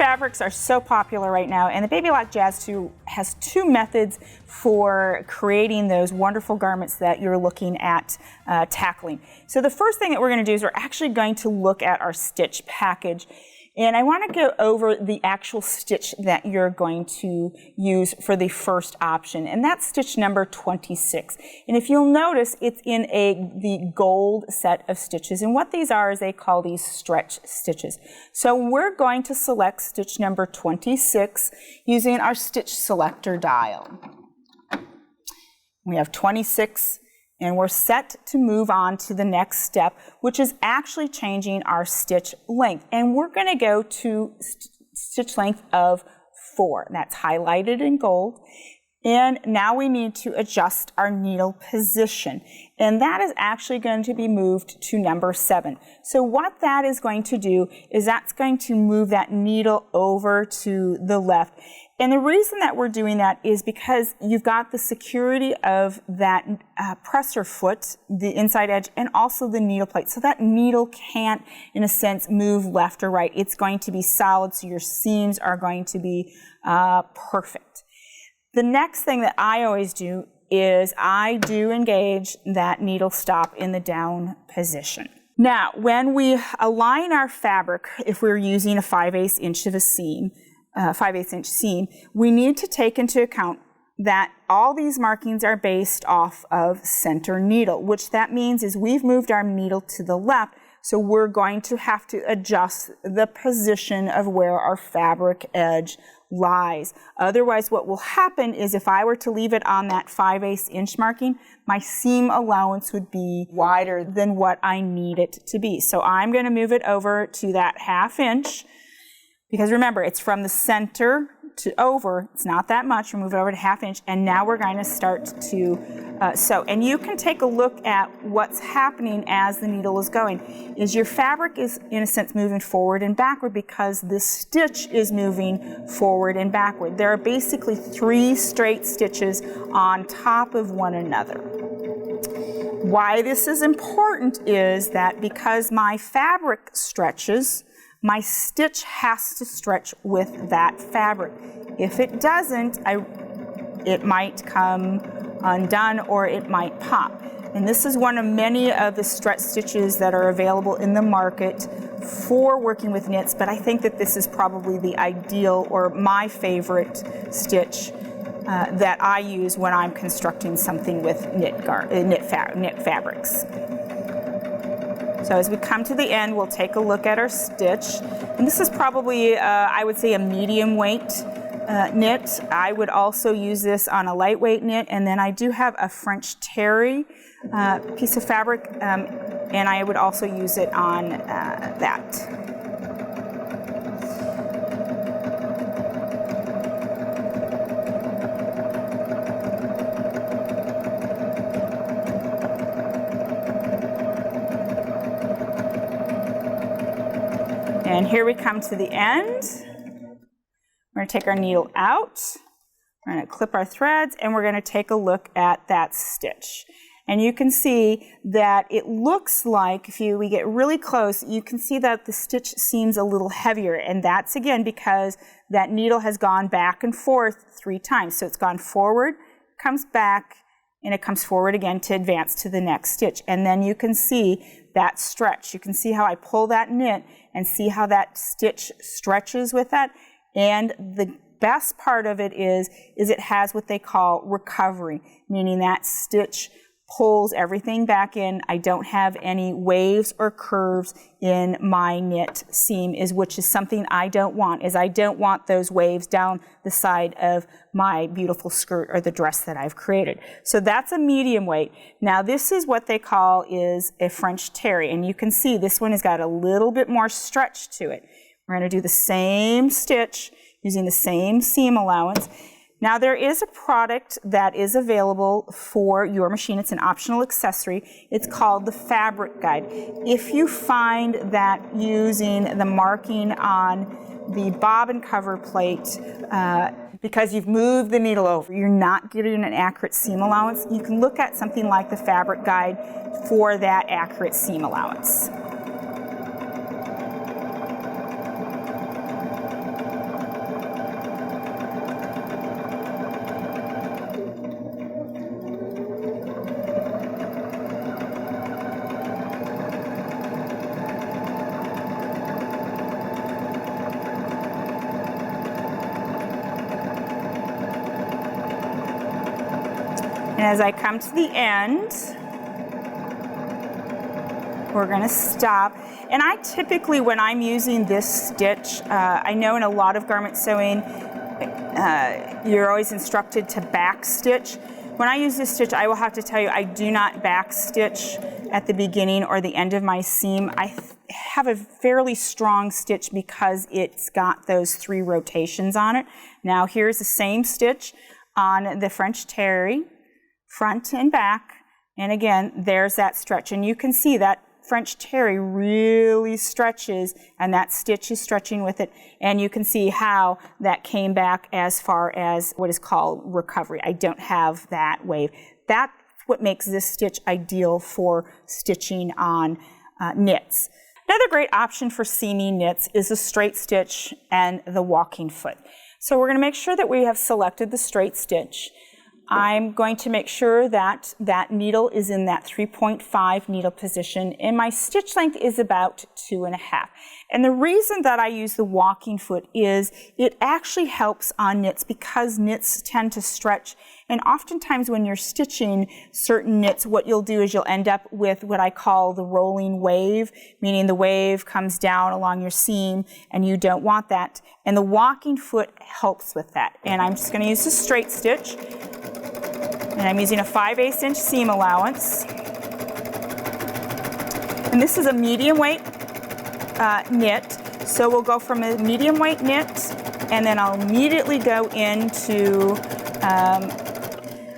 fabrics are so popular right now, and the Baby Lock Jazz 2 has two methods for creating those wonderful garments that you're looking at tackling. So the first thing that we're going to do is we're actually going to look at our stitch package. And I want to go over the actual stitch that you're going to use for the first option, and that's stitch number 26. And if you'll notice, it's in the gold set of stitches, and what these are is they call these stretch stitches. So we're going to select stitch number 26 using our stitch selector dial. We have 26. And we're set to move on to the next step, which is actually changing our stitch length. And we're going to go to stitch length of 4. That's highlighted in gold. And now we need to adjust our needle position. And that is actually going to be moved to number 7. So what that is going to do is that's going to move that needle over to the left. And the reason that we're doing that is because you've got the security of that presser foot, the inside edge, and also the needle plate. So that needle can't, in a sense, move left or right. It's going to be solid, so your seams are going to be perfect. The next thing that I always do is I do engage that needle stop in the down position. Now, when we align our fabric, if we're using a 5/8 inch of a seam, 5/8 inch seam, we need to take into account that all these markings are based off of center needle, which that means is we've moved our needle to the left, so we're going to have to adjust the position of where our fabric edge lies. Otherwise, what will happen is if I were to leave it on that 5/8 inch marking, my seam allowance would be wider than what I need it to be. So I'm going to move it over to that 1/2 inch. Because remember, it's from the center to over, it's not that much, we move it over to 1/2 inch, and now we're going to start to sew. And you can take a look at what's happening as the needle is going. Is your fabric is, in a sense, moving forward and backward because the stitch is moving forward and backward. There are basically 3 straight stitches on top of one another. Why this is important is that because my fabric stretches, my stitch has to stretch with that fabric. If it doesn't, it might come undone or it might pop. And this is one of many of the stretch stitches that are available in the market for working with knits, but I think that this is probably the ideal or my favorite stitch that I use when I'm constructing something with knit fabrics. So as we come to the end, we'll take a look at our stitch. And this is probably, I would say, a medium weight knit. I would also use this on a lightweight knit. And then I do have a French terry piece of fabric, and I would also use it on that. And here we come to the end. We're going to take our needle out. We're going to clip our threads, and we're going to take a look at that stitch. And you can see that it looks like, if we get really close, you can see that the stitch seems a little heavier. And that's, again, because that needle has gone back and forth 3 times. So it's gone forward, comes back, and it comes forward again to advance to the next stitch. And then you can see that stretch. You can see how I pull that knit and see how that stitch stretches with that. And the best part of it is it has what they call recovery, meaning that stitch pulls everything back in. I don't have any waves or curves in my knit seam, which is something I don't want, I don't want those waves down the side of my beautiful skirt or the dress that I've created. So that's a medium weight. Now this is what they call is a French terry, and you can see this one has got a little bit more stretch to it. We're going to do the same stitch using the same seam allowance. Now there is a product that is available for your machine. It's an optional accessory. It's called the Fabric Guide. If you find that using the marking on the bobbin cover plate, because you've moved the needle over, you're not getting an accurate seam allowance, you can look at something like the Fabric Guide for that accurate seam allowance. And as I come to the end, we're going to stop. And I typically, when I'm using this stitch, I know in a lot of garment sewing, you're always instructed to back stitch. When I use this stitch, I will have to tell you, I do not back stitch at the beginning or the end of my seam. I have a fairly strong stitch because it's got those 3 rotations on it. Now here's the same stitch on the French terry, front and back. And again, there's that stretch. And you can see that French terry really stretches, and that stitch is stretching with it, and you can see how that came back as far as what is called recovery. I don't have that wave. That's what makes this stitch ideal for stitching on knits. Another great option for seaming knits is the straight stitch and the walking foot. So we're going to make sure that we have selected the straight stitch. I'm going to make sure that that needle is in that 3.5 needle position, and my stitch length is about 2.5. And the reason that I use the walking foot is it actually helps on knits because knits tend to stretch, and oftentimes when you're stitching certain knits, what you'll do is you'll end up with what I call the rolling wave, meaning the wave comes down along your seam, and you don't want that. And the walking foot helps with that. And I'm just going to use the straight stitch. And I'm using a 5/8 inch seam allowance. And this is a medium weight knit. So we'll go from a medium weight knit, and then I'll immediately go into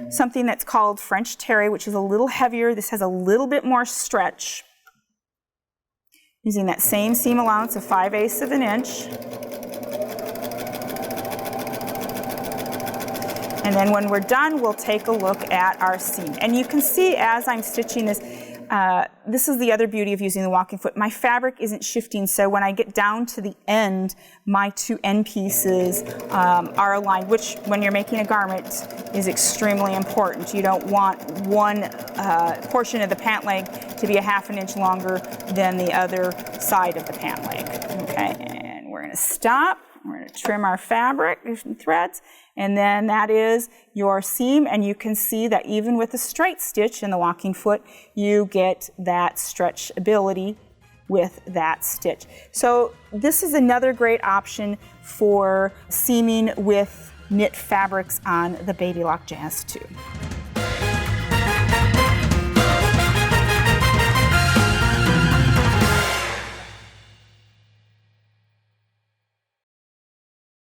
something that's called French terry, which is a little heavier. This has a little bit more stretch. Using that same seam allowance of 5/8 of an inch. And then when we're done, we'll take a look at our seam. And you can see as I'm stitching this, this is the other beauty of using the walking foot. My fabric isn't shifting, so when I get down to the end, my 2 end pieces are aligned, which when you're making a garment is extremely important. You don't want one portion of the pant leg to be a 1/2 inch longer than the other side of the pant leg. Okay, and we're gonna stop. We're going to trim our fabric, there's some threads, and then that is your seam, and you can see that even with the straight stitch in the walking foot, you get that stretchability with that stitch. So this is another great option for seaming with knit fabrics on the Baby Lock Jazz 2.